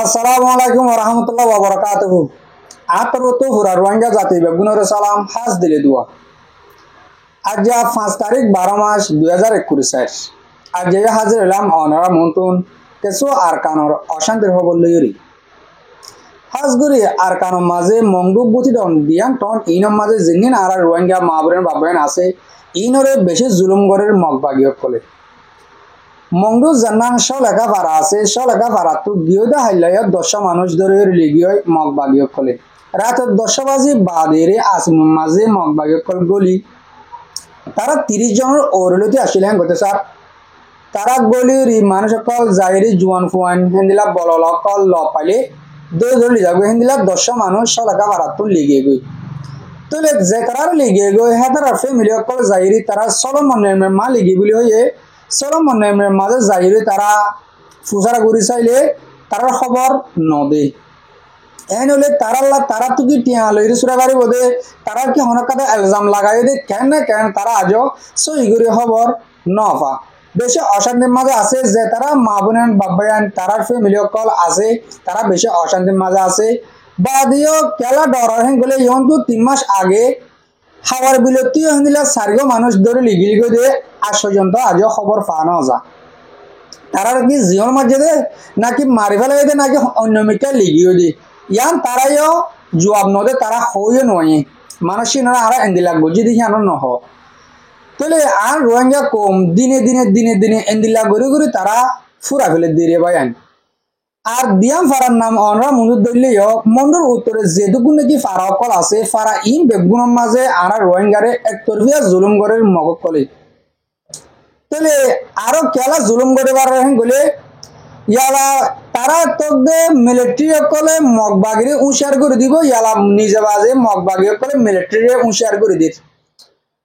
Assalamualaikum warahmatullahi wabarakatuh. Atrotu hura Rohingya জাতি বেগুনের সালাম হাজ দিলে দোয়া। আজ 5 তারিখ 12 মাস 2021 আজ হাজির হলাম অনারা মন্তুন কিছু আরকানোর অশান্তির খবর লইরি হাজগুড়ি আরকানোর মাঝে মংডুক বুতিদন দিয়াং টন ইনর মাঝে জিনিন আর রোহিঙ্গা মাবরেন বাবরেন আছে ইনরে বেশি জুলুম গরের মগবাগিয়ক কলে মংডু জান্নান লেখা ভাড়া আছে লেখা ভাড়া তো গিয়েদা হাইলাইয়া 10 মানুষ ধরে লিগিয় মগবাগিয়ক কলে রাত 10 বাজে বাদেরে আসিম মাঝে মগবাগিয়ক কল গলি তারা 30 জনের ওরলতি আসিলেন গতে স্যার তারা গলির মানুষ সকল জাইরি জুয়ান ফুয়ান হেন্দিলা বলল কল ল পাইলে দই ধরে যাবে হেন্দিলা 10 মানুষ লেখা ভাড়া তো লিগে গই তো যে তারা লিগে গই হেতার ফ্যামিলি সকল জাইরি তারা সলমনের মা লিগি বলি হয়ে সলমনের মাঝে জাইরি তারা ফুসারা ঘুরি চাইলে তার খবর নদে এনলে তারা তো কি টিয়া লইরে সুরা গাড়ি বোধে তারা কি হনকাতে এলজাম লাগাই দে কেন তারা আজও সহি করে খবর নফা বেশি অশান্তির মাঝে আছে যে তারা মা বোনেন বাবায়ান তারার ফ্যামিলি কল আছে তারা বেশি অশান্তির মাঝে আছে বা দিও কেলা ডর হেন গলে ইহন তো 3 মাস আগে হাওয়ার বিলতি হন্দিলা সারিও মানুষ ধরে লিগি দিয়ে আজ পর্যন্ত আজও খবর পাওয়া যা তারা কি জীবন মাঝে দে নাকি মারি ফেলাই দে নাকি অন্য মিটা লিগিও দে ইয়ান তারাইও জবাব নদে তারা হইও নয় মানুষই না আর এন্দি লাগবো যদি আনো নহ তাহলে আর রোহিঙ্গা কম দিনে এন্দিলা ঘুরে ঘুরে তারা ফুরা ফেলে দিয়ে বাইন আর দিয়াম ফারার নাম অনরা মন্দির ধরলেও মন্দির উত্তরে যেটুকু নাকি ফারা অকল আছে ফারা ইন বেগুনের মাঝে আর রোহিঙ্গারে একতরফিয়া জুলুম গড়ের মগক কলে তাহলে আরো কেলা জুলুম করে বার গলে ইয়ালা তারা তোকে মিলিটারি অকলে মগবাগিরে উঁশার করে দিব ইয়ালা নিজে বাজে মগবাগি অকলে মিলিটারি উঁশার করে দিত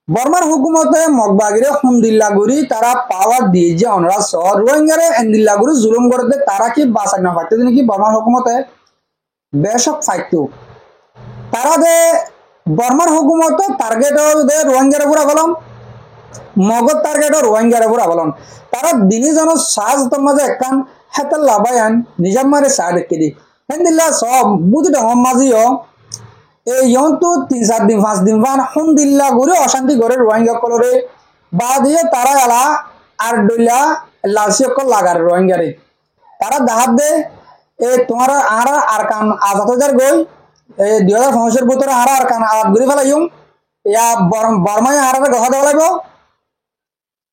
বর্মার হুকুমতে মগবাগিরে হুমদিল্লা গুড়ি তারা পাওয়ার দিয়ে যে অনরা শহর রোহিঙ্গারে এন্দিল্লা গুড়ি জুলুম করে দে তারা কি বাঁচাই না ফাইতে নাকি বর্মার হুকুমতে বেশক ফাইত তারা দে বর্মার হুকুমতে টার্গেট দে রোহিঙ্গার উপর বলম মগত টার্গেট রোহিঙ্গার উপর বলম তারা দিনে জন সাজ তোর মাঝে একখান হেতাল লাভায়ান নিজাম মারে সার রেখে দি এন্দিল্লা সব বুঝি ডর মাঝিও এই তো 3-4 দিন 5 দিন বান হুমদিল্লা ঘুরে অশান্তি করে রোহিঙ্গা কলরে বা দিয়ে তারা এলা আর ডইলা লালসি অকল লাগার রোহিঙ্গারে তারা দাহাত দে তোমার আর কাম আজাদ হাজার গই 2005 ভিতরে আর কাম আজাদ ঘুরে ফেলাইম ইয়া বর্মায় আর কথা দেওয়া লাগবো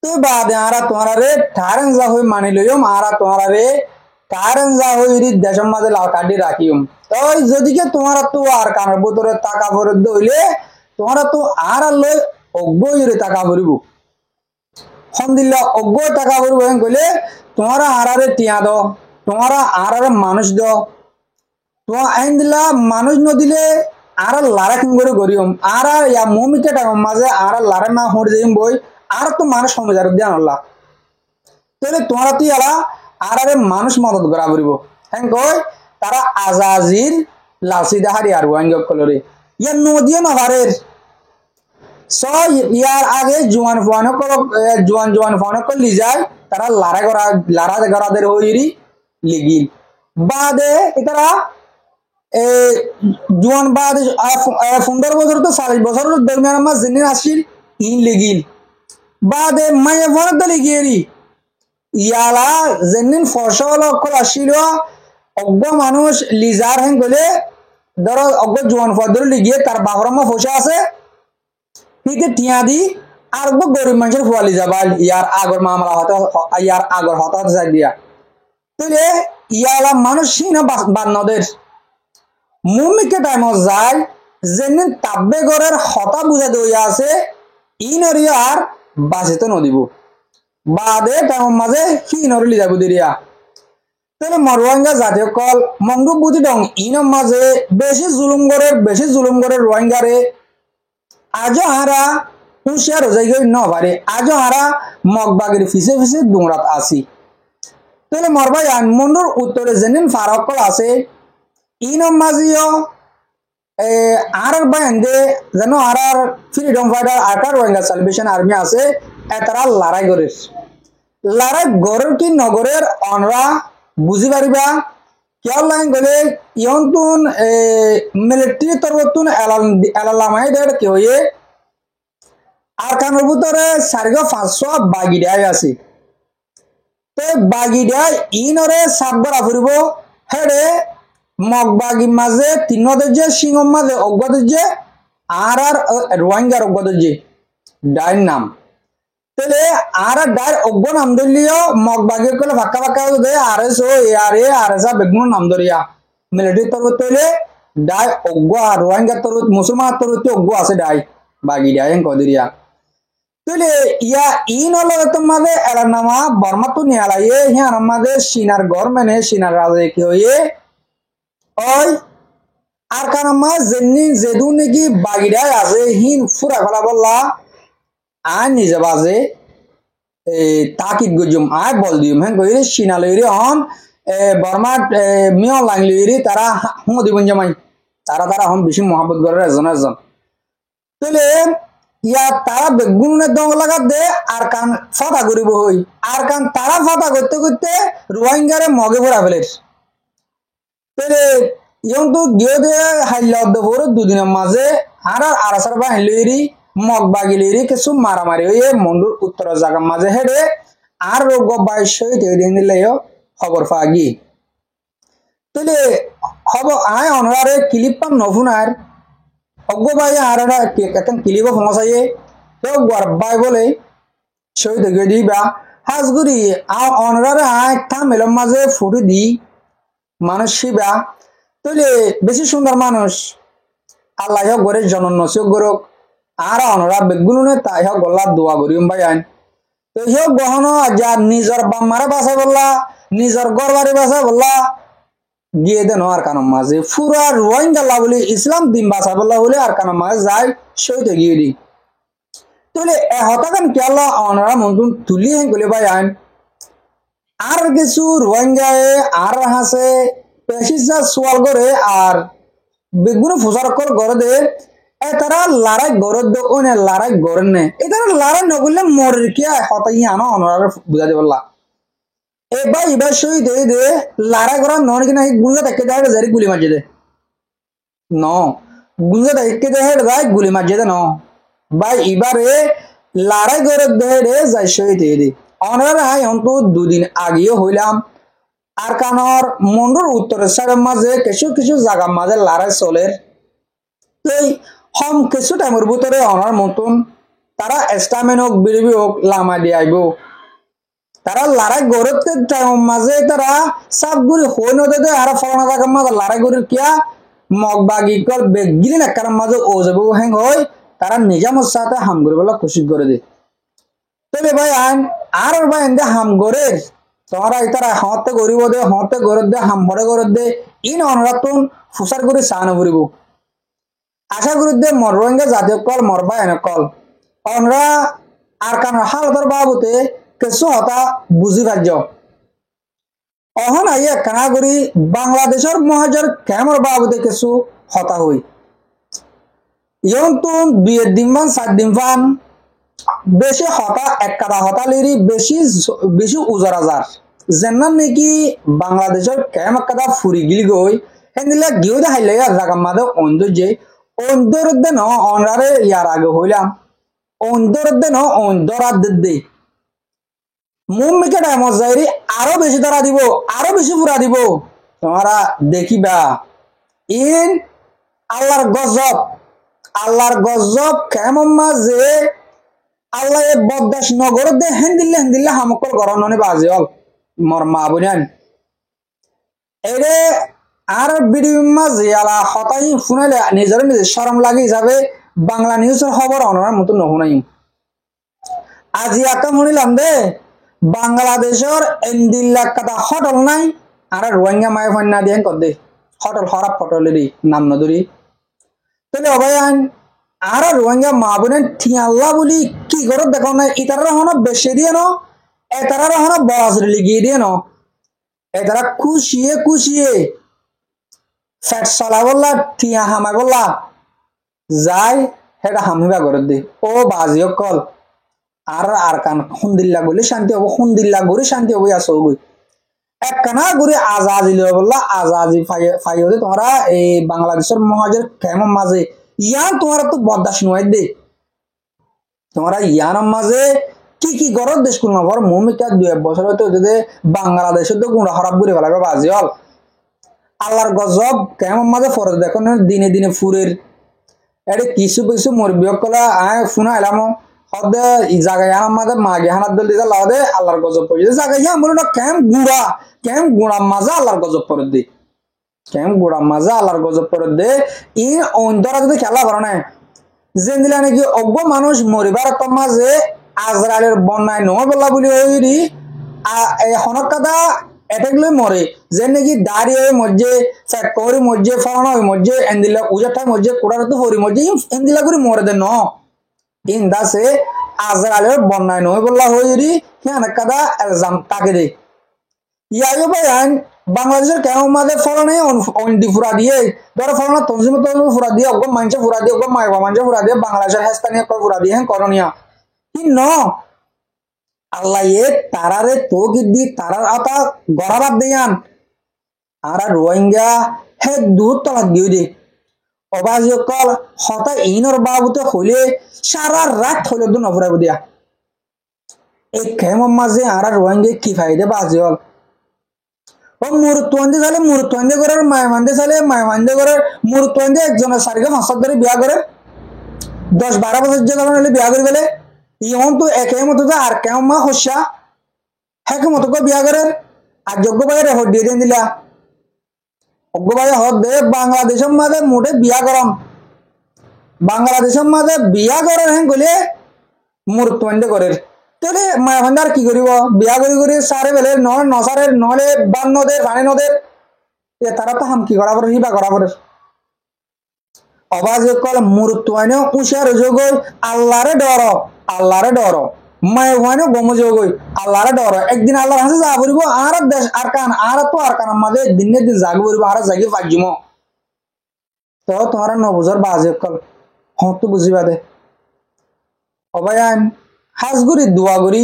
তো বাদে আর তোমার রে ঠারেন যা হই মানি লইম আর তোমার রে ঠারেন যা হই দেশের মাঝে লাল কাটি রাখিম ওই যদিকে তোমার তো আর কানের ভিতরে টাকা ভরে দইলে তোমার তো আর লই অজ্ঞরে টাকা ভরিব হমদিল্লা অজ্ঞ টাকা ভরিব কইলে তোমার আরে টিয়া দাও তোমার আরে মানুষ দাও তোমার আইন দিলা মানুষ নদিলে আর লারা কিং করে গরিম আর ইয়া মমিকে টাকা মাঝে আর লারা মা হড় যাইম বই আর তো মানুষ সমাজের ধ্যান আল্লাহ তাহলে তোমার তুই আলা আরে মানুষ মদত করা ভরিব হ্যাঁ কই তারা আজাজির লালসি দাহারি আর ওয়াঙ্গক কলরে ইয়া নদিও নভারের স ইয়ার আগে জোয়ান ফানো কল যায় তারা লারা গরাদের হইরি লিগিল বাদে তারা জোয়ান বাদ 15 বছর তো 40 বছর দরমিয়ান মাস জিনিস আসিল ইন লিগিল বাদে মায়ে ফরত লিগিয়েরি ইয়ালা যেদিন ফসল অকল আসিল অজ্ঞ মানুষ লিজার হেন গলে ধরো অজ্ঞ জোয়ান ফদর লিগিয়ে তার বাহরমা ফসা আছে হিতে টিয়া দি আর গরিব মানুষের ফুয়ালি যাবাল ইয়ার আগর মামলা হতে ইয়ার আগর হঠাৎ যাই দিয়া তাহলে ইয়ালা মানুষ না বান্নদের মুমিকে টাইমত যায় যেদিন তাব্বে গড়ের হতা বুঝা দইয়া আছে ইনরি আর বাঁচিতে নদিব বাদে টাইমের মাঝে হি নরলি যাব দিরিয়া তাহলে রোহিঙ্গা জাতীয় কল মংডু বুঝি ডং ইনর মাঝে বেশি জুলুম করে রোহিঙ্গারে আজও হারা হুঁশিয়ার হয়ে যাই ন পারে আজও হারা মগবাগের ফিসে দুমরাত আসি তাহলে মরবাই মন্ডুর উত্তরে যেদিন ফারকল আছে ইনর মাঝিও আর বাইন্দে যেন আর ফ্রিডম ফাইটার আকার রোহিঙ্গা সালভেশন আর্মি আছে এতারা লড়াই করে লড়াই গড়ের কি নগরের অনরা বুঝি পারিবা কেউ লাইন গলে ইয়ন্তুন মিলিটারি তরফতুন এলালামাই দের কি হয়ে আর কানোর ভিতরে 4,500 বাগিডাই আছে তো বাগিডাই ইনরে সাতবার ফুরিব হেডে মগবাগি মাঝে তিনদের যে সিংহর মাঝে অজ্ঞদের যে আর রোহিঙ্গার অজ্ঞদের যে ডাইর নাম তাহলে আর ডাইর অজ্ঞ নাম ধরলিও মগবাগি কলে ফাঁকা ফাঁকা দে আর এস ও আর এস বেগুন নাম ধরিয়া মিলিটারি তরফ তৈলে ডাই অজ্ঞ আর রোহিঙ্গার তরফ মুসলমান তরফ অজ্ঞ আছে ডাই বাগি ডাই কদিরিয়া তাহলে ইয়া ইন হলো তোমাদের এলার নামা বর্মা তো নিয়ে আলাইয়ে হ্যাঁ আমাদের সিনার গভর্নমেন্টে সিনার রাজে কি হয়ে ওই আর কারণ মা যেমনি যেদু নাকি বাগিরায় আছে হিন ফুরা ফেলা বললা আর নিজে বাজে তাকিদ গুজুম আয় বল দিম হ্যাঁ কই সিনা লইরি হন বর্মা মিও লাইন লইরি তারা হুঁ দিবন জামাই তারা তারা হন বেশি মহাব্বত করে একজন তাহলে ইয়া তারা বেগুনের দং লাগা দে আর কান ফটা করিব হই আর কান তারা ফটা করতে করতে রোহিঙ্গারে মগে ভরা ফেলে তাহলে ইয়ন্তু গিয়ে দিয়ে হাইলা দেবর দুদিনের মাঝে আর আরাসার বা হাইলি মগ বাগিলিরি কিছু মারামারি হয়ে মন্ডুর উত্তর জায়গার মাঝে হেডে আর রোগ বাইশ দিন দিলেও খবর পাগি তাহলে হব আয় অনরারে ক্লিপ পাম নফুনার অজ্ঞ বাই আর একটা ক্লিপ সমসাইয়ে তো গরবাই বলে সই থেকে দিবা হাজগুড়ি আর অনরারে আয় একটা মেলম মাঝে ফুটি দি মানুষ শিবা তাহলে বেশি সুন্দর মানুষ আল্লাহ গড়ে জনন গরক আর অনরা বেগুনে তাই হোক গল্লা দোয়া করিম ভাই আইন তো হিও গহন যা নিজর বাম্মারে বাসা বললা নিজর গড়বারে বাসা বললা গিয়ে দেন আর কান মাঝে পুরা রোহিঙ্গা বলে ইসলাম দিন বাসা বললা বলে আর কান মাঝে যায় সইতে গিয়ে দি তাহলে হতাকান কেলা অনরা মন্তুন তুলি হেন গলে ভাই আইন আর কিছু রোহিঙ্গায় আর হাসে পেশিসা সোয়াল করে আর বেগুন ফুসার কর গড়ে দে তারা লড়াই গড়ে দে ওনে লড়াই গড়ে নে এটারা লড়াই নগরলে মরে কি হতাই আনো অনরার বুঝাতে বললা এবার সই দে দে লড়াই করা নন কিনা গুঞ্জা দেখে দেয় জারি গুলি মারছে দে ন গুঞ্জা দেখে দেয় যাই গুলি মারছে দে ন ভাই এবারে লড়াই গড়ে দে রে যাই সই দে দে অনরা হাই অন্ত দুদিন আগেও হইলাম আর কানর মন্ডুর উত্তরের সাইডের মাঝে কিছু কিছু জায়গার মাঝে লড়াই চলের এই হম কিছু টাইমের ভিতরে অনার মতন তারা এস্টামেন হোক বিড়বি হোক লামা দিয়ে আইব তারা লড়াই গড়তে টাইমের মাঝে তারা সবগুলি হই নদে আর ফলনা জায়গার মাঝে লড়াই গড়ের কিয়া মগ বাগি কর বেগিলি নাকার মাঝে ও যাব হ্যাং হয় তারা নিজামত সাথে হাম করে বলা খুশি করে দে তবে ভাই আইন আর ভাই এনে হাম করে তোমরা ইতারা হতে গরিব দে হতে গরদ দে হাম ভরে গরদ দে ইন অনরাতুন ফুসার করে সান ভরিব আশা করি দে মর রোহিঙ্গা জাতীয় কল মরবা এনে কল অনরা আর কান হালতর বাবুতে কিছু হতা বুঝি ভাজ্য অহন আইয়া কানা করি বাংলাদেশের মহাজর কেমর বাবুতে কিছু হতা হই ইয়ন্তুন 2 দিন মান 7 দিন পান বেশি হতা এক কাটা হতা লিরি বেশি উজরাজার যেন নাকি বাংলাদেশের কেম কাটা ফুরি গিলি গই হেন্দিলা গিয়ে দে হাইলে জায়গা মাদে অন্ধ যে অন্ধর দে ন অনরারে ইয়ার আগে হইলাম অন্ধর দে ন অন্ধরা দে মুম্মিকে টাইম যাইরি আরো বেশি ধরা দিব আরো বেশি পুরা দিব তোমরা দেখিবা ইন আল্লাহর গজব কেমন মাঝে আল্লাহ বদাস নগর দে হেন্দিল্লা হামকল গরম ননে বাজে হল মর মা বুঝেন এরে আর ভিডিও মাঝে আলা হতাই শুনাইলে নিজের নিজে শরম লাগে হিসাবে বাংলা নিউজের খবর অনার মতো নহুনাই আজি আকা শুনিলাম দে বাংলাদেশের এন্দিল্লা কথা হটল নাই আর রোহিঙ্গা মায় ফন্যা দিয়ে কর দে হটল হরাপ ফটলেরই নাম নদরি তাহলে অভয়ান আর রোহিঙ্গা মা বোনের ঠিয়াল্লা বলি কি করে দেখো না ইতারা হন বেশি দিয়ে ন এতারা হন বরাস লিগিয়ে দিয়ে ন এতারা খুশিয়ে ফ্যাট চলা বললা টিয়া হামাই বললা যাই সেটা হামিবা করে দে ও বাজি কল আর কান খুন্দিল্লা গলি শান্তি হবো খুন্দিল্লা গড়ি শান্তি হবো আসো গই একখানা ঘুরে আজাদি বললা আজাদি ফাই হতে তোমরা এই বাংলাদেশের মহাজের কেমন মাঝে ইয়ান তোমার তো বরদাস্ত নয় দে তোমরা ইয়ানোর মাঝে কি কি করো দেশ কোন নভর মমিকা 2 বছর হয়তো যদি বাংলাদেশে তো গুণা খারাপ করে ফেলাবে বাজি হল আল্লাহর গজব কেমন মাঝে ফরজ দেখো দিনে দিনে ফুরের এটা কিছু কিছু মরবি কলা আয় শুনা এলাম হদে জায়গায় আমার মাঝে মাগে হানার দল দিতে লাদে আল্লাহর গজব পড়ে জায়গায় বলো না কেম গুড়া মাজা আল্লাহর গজব পড়ে দে কেম গুড়া মাজা আল্লাহর গজব পড়ে দে ই অন্তরা যদি খেলা করে না যেন দিলা নাকি অজ্ঞ মানুষ মরিবার মাঝে আজরালের বন্যায় নয় বললা বলি ওই হনক কাদা এটাগুলোই মরে যে নাকি দাঁড়িয়ে মধ্যে ফ্যাক্টরি মধ্যে ফলানো মধ্যে এন্দিলা উজাটাই মধ্যে কোড়ার তো হরি মধ্যে এন্দিলা করে মরে দে ন ইন দাসে আজরালের বন্যায় নয় বললা হইরি হ্যাঁ কাদা এলজাম তাকে দে ইয়াইও ভাই বাংলাদেশের কেমন মাঝে ফলানে অন্ডি ফুরা দিয়ে ধরো ফলানো তঞ্জিম ফুরা দিয়ে অগম মাঞ্চে ফুরা দিয়ে অগম মাইবা মাঞ্চে ফুরা দিয়ে বাংলাদেশের হেস্তানীয় ফুরা দিয়ে হ্যাঁ করণীয় কি ন আল্লাহ তারারে তো গিদ্দি তারার আতা গড়াবাদ দিয়ান আর রোহিঙ্গা হে দূর তলাক দিয়ে দে অবাজি কল হতা ইনর বাবুতে হইলে সারা রাত হইলে দু নফরাব দিয়া এই কেমন মাঝে আর রোহিঙ্গা কি ফাইদে বাজি হল ও মুরুত্তন্দে চালে মুরুত্তন্দে করে মায়মান্দে চালে মায়মান্দে করে মুরুত্তন্দে একজনের 4-5 ধরে বিয়া করে 10-12 বছর যে তখন হলে বিয়া করে গেলে ইহন তো একে মতো আর কেমন মা হস্যা হ্যাঁ মতো বিয়া করে আর যোগ্য বাইরে হট দিয়ে দিন দিলা অজ্ঞ বাইরে হট দে বাংলাদেশের মাঝে মোটে বিয়া করম বাংলাদেশের মাঝে বিয়া করে হ্যাঁ গলে মুরুত্তন্দে করে তাহলে মায়াভান্ডা আর কি করিব বিয়া করি সারে বেলে নসারে নহলে বান নদের পানি নদের তারা তো হামকি করা পরে হিবা করা পরে অবাজ কল মুরুত্তনে উশার যোগ আল্লাহরে ডর মায়াভানো গম যোগ আল্লাহরে ডর একদিন আল্লাহর হাসে যা করিব আর দেশ আর কান আর তো আর কান আমাদের দিনে দিন জাগ করিব আর জাগি পাজিম তো তোমার নবুঝর বাজে কল হত বুঝিবা দে অবায়ান হাজগুড়ি দোয়া করি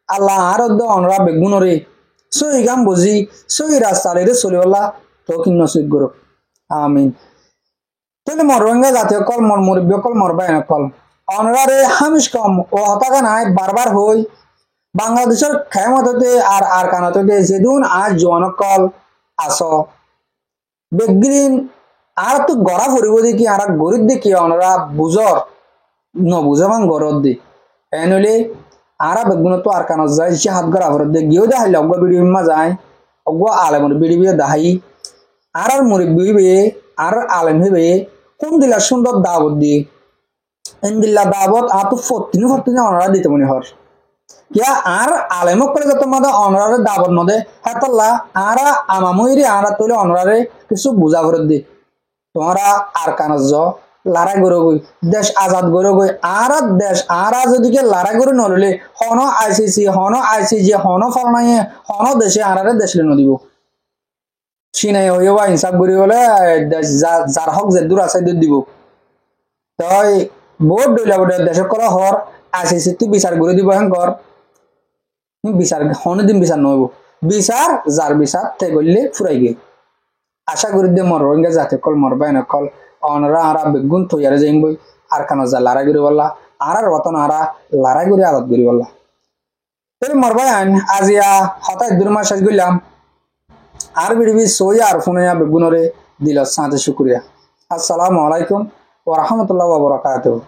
আল্লাহ আর অনরা বেগুনরে সই গাম বুঝি সই রাস্তারে চলিবলা তো কিন্ন সই গরু আমিন তাহলে মরবেঙ্গা জাতীয় কল মুরব্বী কল মরবাই কল অনরারে হামিশ কম ও হতাকা নাই বারবার হই বাংলাদেশের খেমত হতে আর কানত হতে যেদিন আজ জোয়ান কল আস বেগিন আর তো গড়া ফুরিব দেখি আর গরিব দেখি অনরা বুঝর নবুঝাবান গরদ দি এনলে আরা বেগুন তো আর কানত যায় সে হাত গড়া ভরত দে গিয়েও দেখাইলে অজ্ঞ বিড়ি মা যায় অজ্ঞ আলেমর বিড়ি বিয়ে দাহাই আর মুরব্বী হইবে আর আলেম হইবে কোন দিলা সুন্দর দাবত দিয়ে এনদিল্লা দাবত আর তো ফর্তিনে অনারা দিতে মনে হর কিয়া আর আলেমক করে যত মাদা অনারে দাবত নদে হেতল্লা আরা আমামইরি আরা তৈলে অনারে কিছু বুঝা ভরত দি তোমরা আর কানত য লারা গরো গই দেশ আজাদ গরো গই আর দেশ আর যদিকে লারা গরু নললে হন আইসিসি হন আইসিজি হন ফলনাই হন দেশে আরারে দেশলে নদিব সিনাই হইবা হিসাব করি বলে যার হক যে দূর আছে দূর দিব তই বহুত দইলা বটে দেশক করা হর আইসিসি তুই বিচার করে দিব হ্যাঁ কর বিচার হনদিন বিচার নহব বিচার যার বিচার তে করলে ফুরাই গে আশা করি দে মর রোহিঙ্গা জাতি কল মরবাই না কল অনরা আরা বেগুন তৈয়ারে যাইম বই আর কানো যা লারা করি বললা আর রতন আরা লারা করি আদত করি বললা তাহলে মরবাই আইন আজিয়া হঠাৎ 2 মাস শেষ করলাম আর বিড়বি সই আর ফোনে বেগুনরে দিল সাথে শুক্রিয়া আসসালামু আলাইকুম ওয়া রাহমাতুল্লাহি ওয়া বারাকাতুহু।